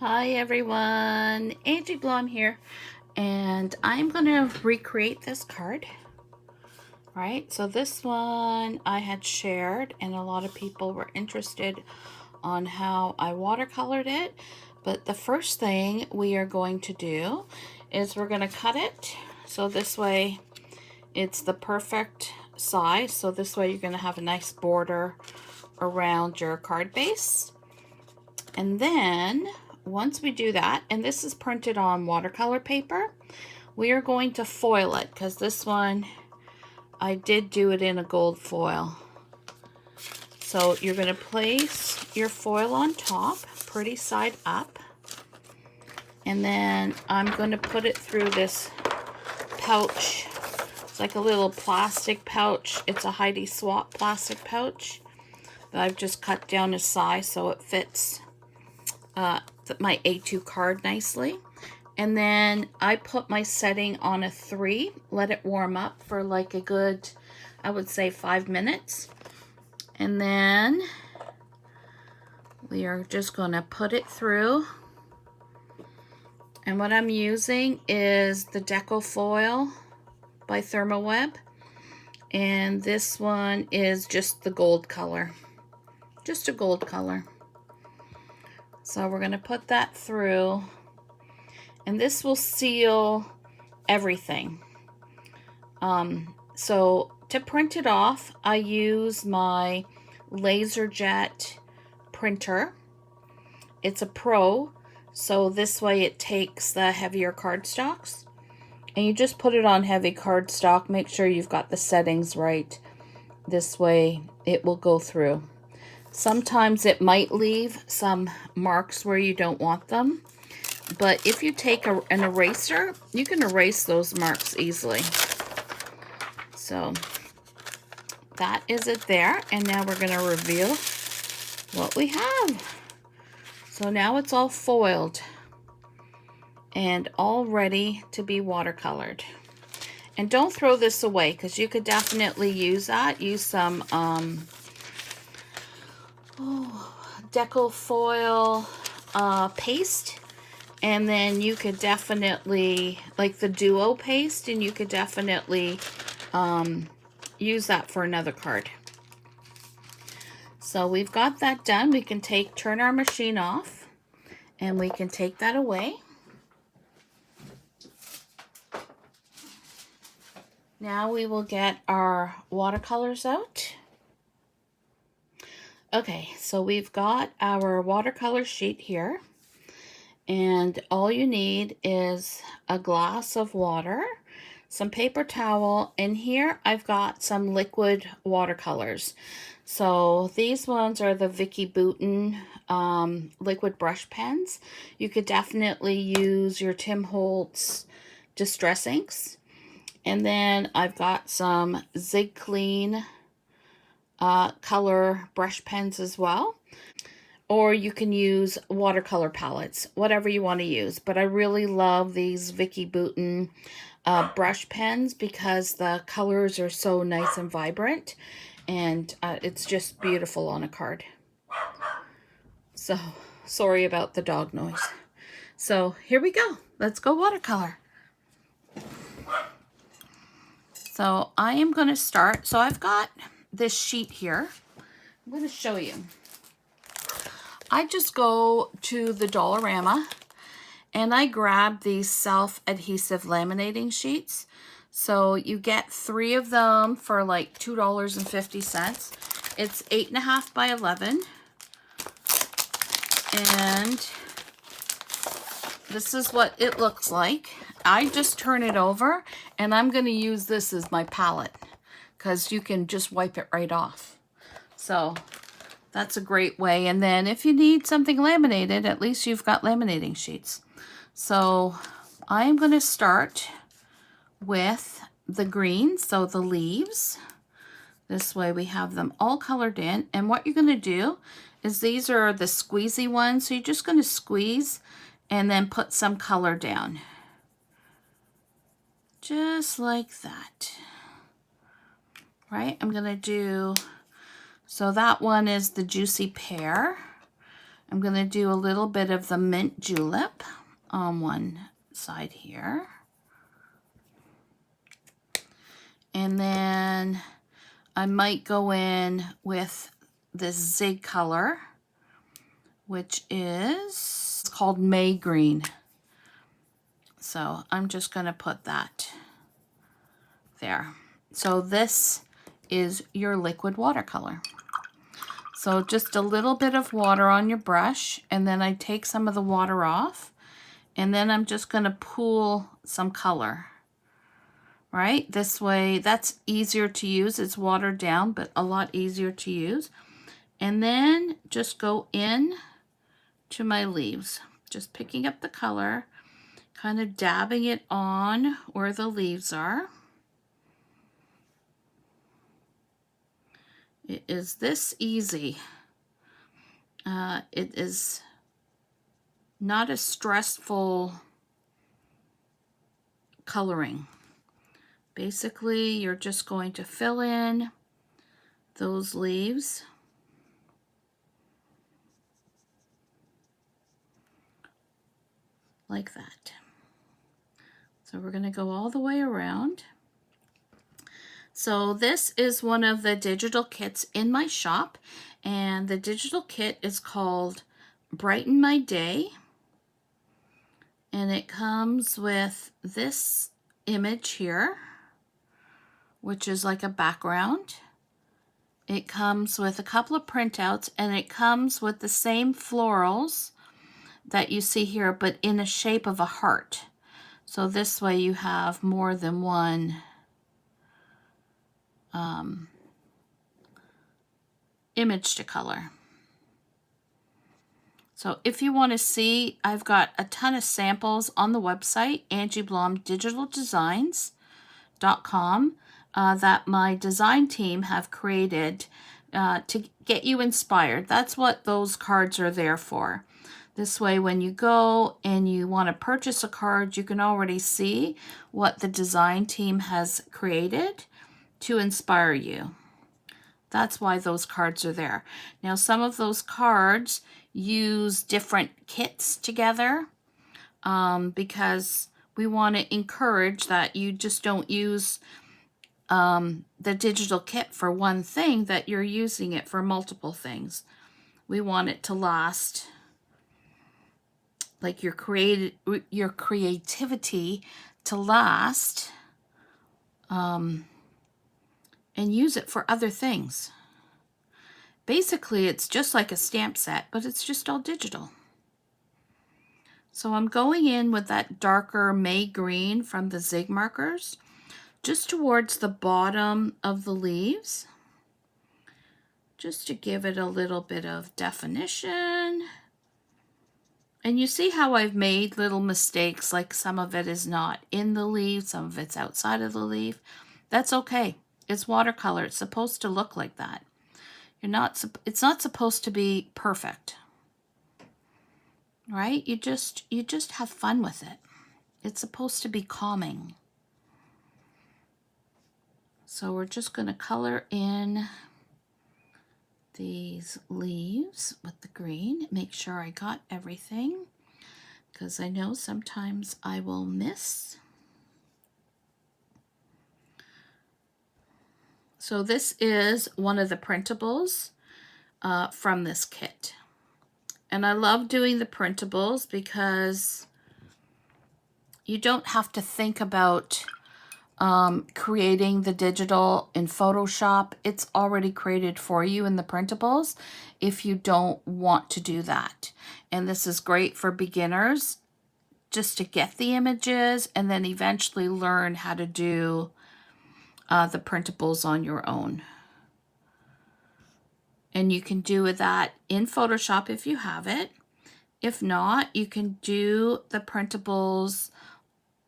Hi everyone, Angie Blom here, and I'm going to recreate this card. Right, so this one I had shared and a lot of people were interested on how I watercolored it. But the first thing we are going to do is we're going to cut it so this way it's the perfect size. So this way you're going to have a nice border around your card base. And then once we do that, and this is printed on watercolor paper, we are going to foil it because this one, I did do it in a gold foil. So you're going to place your foil on top, pretty side up. And then I'm going to put it through this pouch. It's like a little plastic pouch. It's a Heidi Swapp plastic pouch that I've just cut down to size so it fits my A2 card nicely. And then I put my setting on a 3, let it warm up for like a good, I would say 5 minutes. And then we are just going to put it through. And what I'm using is the Deco Foil by Thermoweb. And this one is just the gold color. Just a gold color. So we're going to put that through. And this will seal everything. So to print it off, I use my LaserJet printer. It's a Pro, so this way it takes the heavier cardstocks. And you just put it on heavy cardstock. Make sure you've got the settings right. This way it will go through. Sometimes it might leave some marks where you don't want them. But if you take an eraser, you can erase those marks easily. So that is it there. And now we're going to reveal what we have. So now it's all foiled and all ready to be watercolored. And don't throw this away because you could definitely use that. Use some Deco Foil paste. And then you could definitely, like the Duo paste, and you could definitely use that for another card. So we've got that done. We can turn our machine off, and we can take that away. Now we will get our watercolors out. Okay, so we've got our watercolor sheet here. And all you need is a glass of water, some paper towel, and here I've got some liquid watercolors. So these ones are the Vicki Boutin liquid brush pens. You could definitely use your Tim Holtz Distress Inks. And then I've got some Zig Clean color brush pens as well. Or you can use watercolor palettes, whatever you want to use. But I really love these Vicki Boutin brush pens because the colors are so nice and vibrant. And it's just beautiful on a card. So, sorry about the dog noise. So, here we go. Let's go watercolor. So, I am going to start. So, I've got this sheet here. I'm going to show you. I just go to the Dollarama and I grab these self-adhesive laminating sheets. So you get 3 of them for like $2.50. It's 8.5 by 11. And this is what it looks like. I just turn it over and I'm going to use this as my palette because you can just wipe it right off. So that's a great way. And then if you need something laminated, at least you've got laminating sheets. So I'm going to start with the green, so the leaves. This way we have them all colored in. And what you're going to do is these are the squeezy ones. So you're just going to squeeze and then put some color down. Just like that. Right? I'm going to do... So that one is the Juicy Pear. I'm going to do a little bit of the mint julep on one side here. And then I might go in with this Zig color, which is called May Green. So I'm just going to put that there. So this is your liquid watercolor. So just a little bit of water on your brush, and then I take some of the water off, and then I'm just going to pool some color. Right? This way, that's easier to use. It's watered down, but a lot easier to use. And then just go in to my leaves. Just picking up the color, kind of dabbing it on where the leaves are. It is this easy. It is not a stressful coloring. Basically, you're just going to fill in those leaves. Like that. So we're going to go all the way around. So this is one of the digital kits in my shop, and the digital kit is called Brighten My Day, and it comes with this image here, which is like a background. It comes with a couple of printouts, and it comes with the same florals that you see here, but in a shape of a heart. So this way you have more than one image to color. So if you want to see, I've got a ton of samples on the website, angieblomdigitaldesigns.com, that my design team have created to get you inspired. That's what those cards are there for. This way, when you go and you want to purchase a card, you can already see what the design team has created to inspire you. That's why those cards are there. Now, some of those cards use different kits together because we want to encourage that you just don't use the digital kit for one thing, that you're using it for multiple things. We want it to last, like your creativity to last, and use it for other things. Basically, it's just like a stamp set, but it's just all digital. So I'm going in with that darker May green from the Zig markers, just towards the bottom of the leaves, just to give it a little bit of definition. And you see how I've made little mistakes, like some of it is not in the leaf, some of it's outside of the leaf. That's okay. It's watercolor. It's supposed to look like that. It's not supposed to be perfect. Right? You just have fun with it. It's supposed to be calming. So we're just going to color in these leaves with the green. Make sure I got everything, because I know sometimes I will miss. So this is one of the printables from this kit. And I love doing the printables because you don't have to think about creating the digital in Photoshop. It's already created for you in the printables if you don't want to do that. And this is great for beginners, just to get the images and then eventually learn how to do the printables on your own. And you can do that in Photoshop if you have it. If not, you can do the printables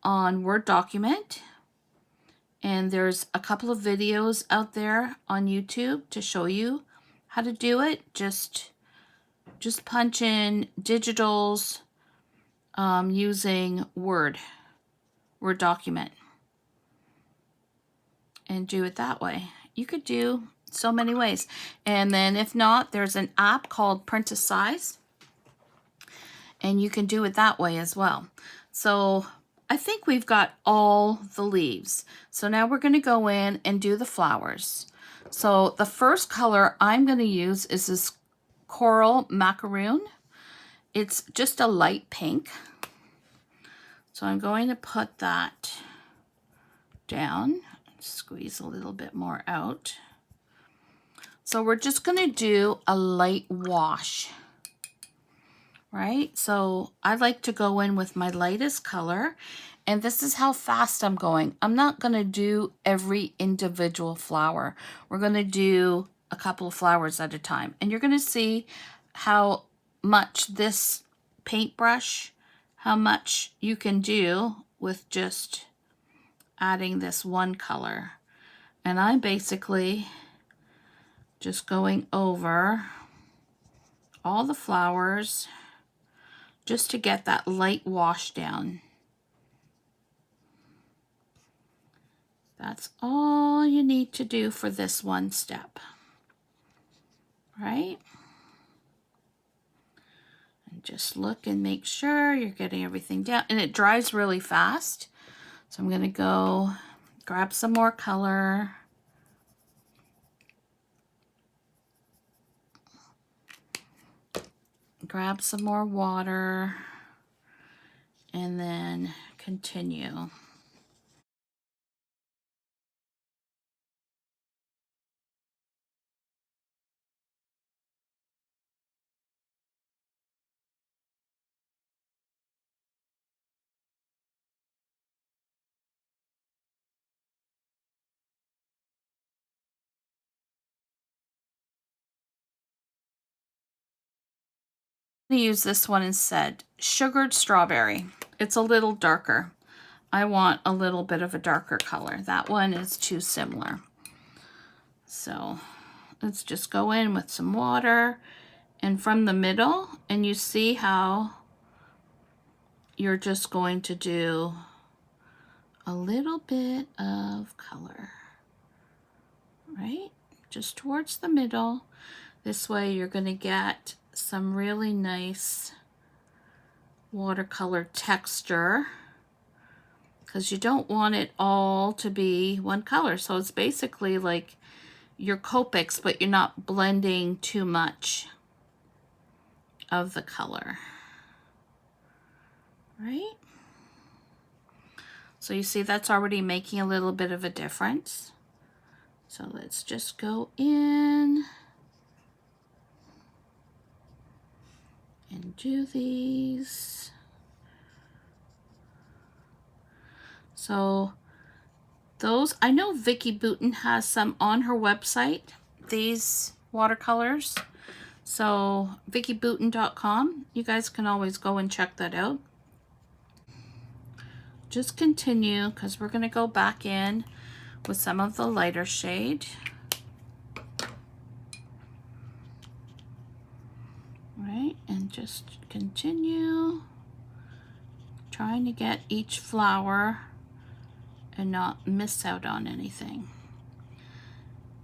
on Word document. And there's a couple of videos out there on YouTube to show you how to do it. Just punch in digitals using Word document and do it that way. You could do so many ways. And then if not, there's an app called Print a Size. and you can do it that way as well. So I think we've got all the leaves. So now we're going to go in and do the flowers. So the first color I'm going to use is this Coral Macaroon. It's just a light pink. So I'm going to put that down, squeeze a little bit more out. So we're just going to do a light wash, right? So I like to go in with my lightest color, and this is how fast I'm going. I'm not going to do every individual flower. We're going to do a couple of flowers at a time, and you're going to see how much this paintbrush, how much you can do with just adding this one color. And I'm basically just going over all the flowers just to get that light wash down. That's all you need to do for this one step, right? And just look and make sure you're getting everything down. And it dries really fast. So I'm going to go grab some more color. Grab some more water. And then continue. Use this one instead, Sugared Strawberry. It's a little darker. I want a little bit of a darker color. That one is too similar. So let's just go in with some water and from the middle, and you see how you're just going to do a little bit of color, right? Just towards the middle. This way you're going to get some really nice watercolor texture, because you don't want it all to be one color. So it's basically like your Copics, but you're not blending too much of the color, right? So you see that's already making a little bit of a difference. So let's just go in and do these. So those, I know Vicki Boutin has some on her website, these watercolors. So vickyboutin.com, you guys can always go and check that out. Just continue, because we're going to go back in with some of the lighter shade. Right, and just continue trying to get each flower and not miss out on anything.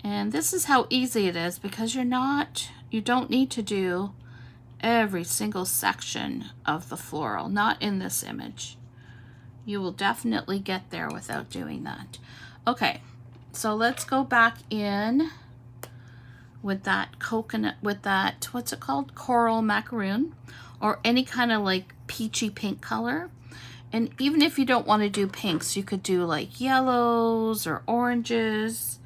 And this is how easy it is, because you don't need to do every single section of the floral, not in this image. You will definitely get there without doing that. Okay, so let's go back in with that coconut, with that, what's it called? Coral Macaroon, or any kind of like peachy pink color. And even if you don't want to do pinks, you could do like yellows or oranges,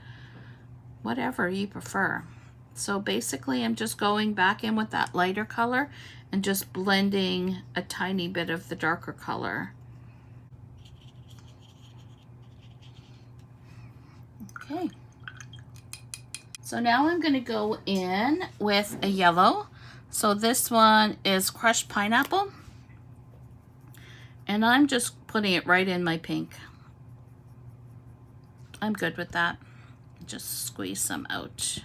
whatever you prefer. So basically I'm just going back in with that lighter color and just blending a tiny bit of the darker color. Okay. So now I'm going to go in with a yellow. So this one is crushed pineapple. And I'm just putting it right in my pink. I'm good with that. Just squeeze some out.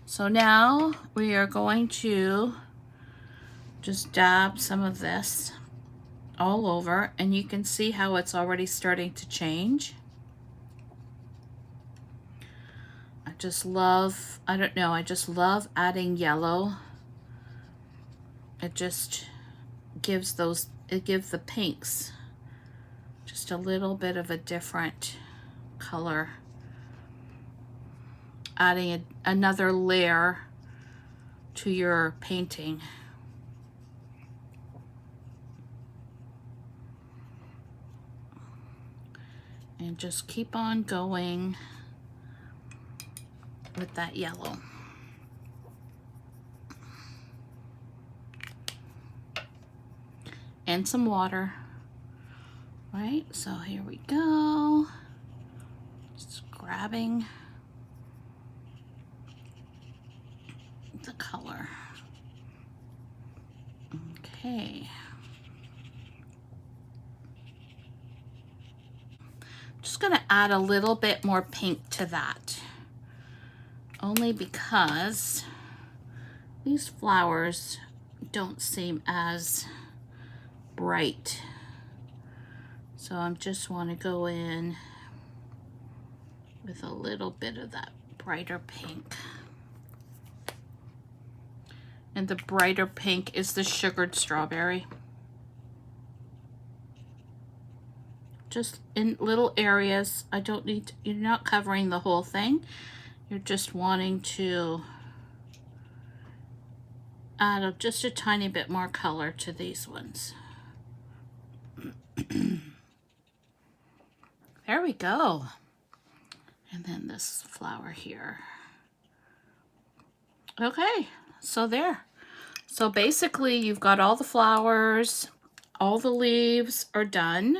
So now we are going to just dab some of this all over, and you can see how it's already starting to change. I just love adding yellow. It just gives those, it gives the pinks just a little bit of a different color, adding another layer to your painting. And just keep on going with that yellow. And some water. Right, so here we go. Just grabbing the color. Okay. Just gonna add a little bit more pink to that. Only because these flowers don't seem as bright. So I just want to go in with a little bit of that brighter pink. And the brighter pink is the sugared strawberry. Just in little areas. I don't need to, you're not covering the whole thing. You're just wanting to add just a tiny bit more color to these ones. There we go. And then this flower here. Okay, so there. So basically you've got all the flowers, all the leaves are done.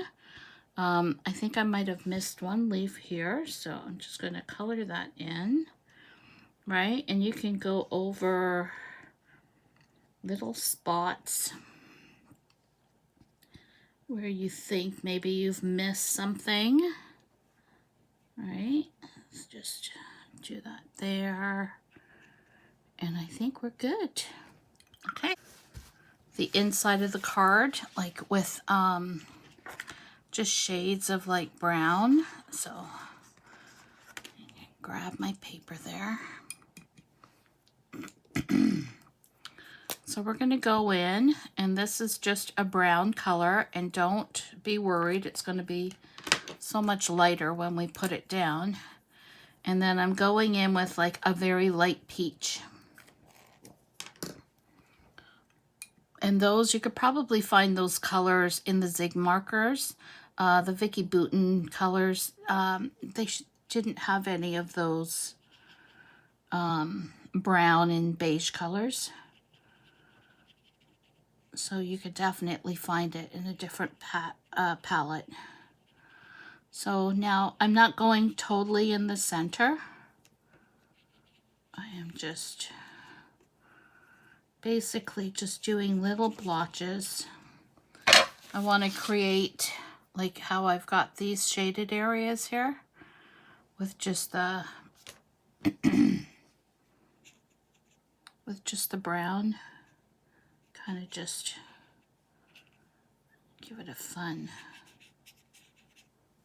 I think I might have missed one leaf here, so I'm just going to color that in, right? And you can go over little spots where you think maybe you've missed something, right? Let's just do that there. And I think we're good. Okay. The inside of the card, like with just shades of like brown. So grab my paper there. So we're going to go in, and this is just a brown color, and don't be worried, it's going to be so much lighter when we put it down. And then I'm going in with like a very light peach. And those, you could probably find those colors in the Zig markers. The Vicky Bouton colors, they didn't have any of those brown and beige colors. So you could definitely find it in a different palette. So now I'm not going totally in the center. I am just basically just doing little blotches. I want to create like how I've got these shaded areas here with just the with just the brown. Kind of just give it a fun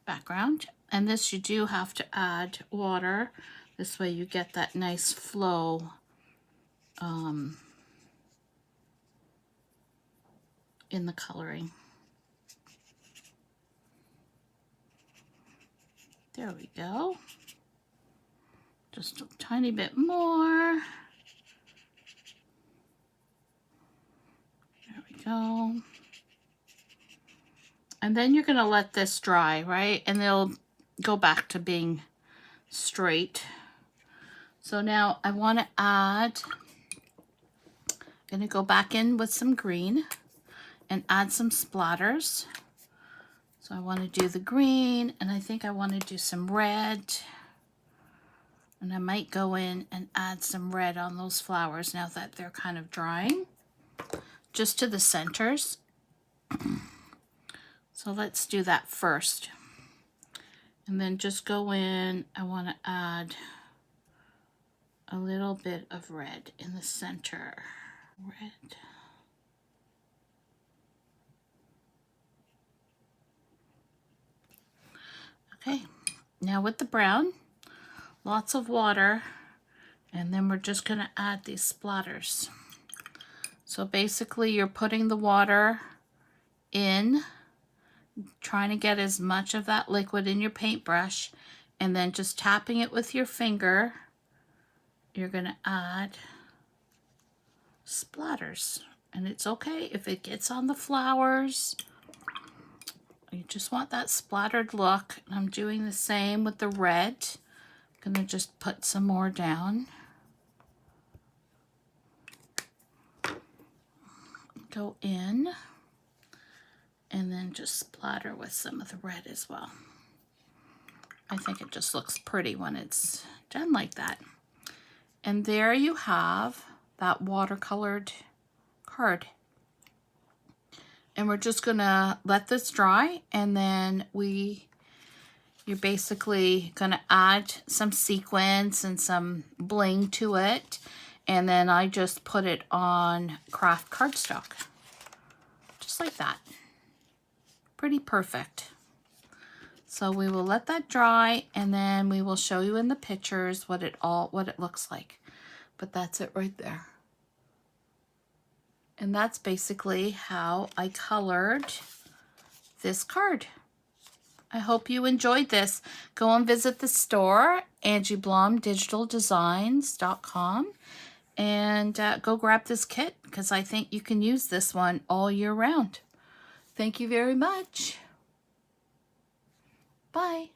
background. And this, you do have to add water. This way you get that nice flow in the coloring. There we go. Just a tiny bit more. There we go. And then you're going to let this dry, right? And they'll go back to being straight. So now I want to add, I'm going to go back in with some green and add some splatters. So I want to do the green, and I think I want to do some red. And I might go in and add some red on those flowers now that they're kind of drying, just to the centers. So let's do that first. And then just go in, I want to add a little bit of red in the center. Red. Okay, now with the brown, lots of water, and then we're just going to add these splatters. So basically you're putting the water in, trying to get as much of that liquid in your paintbrush, and then just tapping it with your finger. You're going to add splatters, and it's okay if it gets on the flowers. You just want that splattered look. I'm doing the same with the red. I'm going to just put some more down. Go in, and then just splatter with some of the red as well. I think it just looks pretty when it's done like that. And there you have that watercolored card. And we're just gonna let this dry, and then you're basically gonna add some sequins and some bling to it. And then I just put it on craft cardstock, just like that. Pretty perfect. So we will let that dry, and then we will show you in the pictures what it looks like. But that's it right there. And that's basically how I colored this card. I hope you enjoyed this. Go and visit the store, angieblomdigitaldesigns.com, and go grab this kit, because I think you can use this one all year round. Thank you very much. Bye.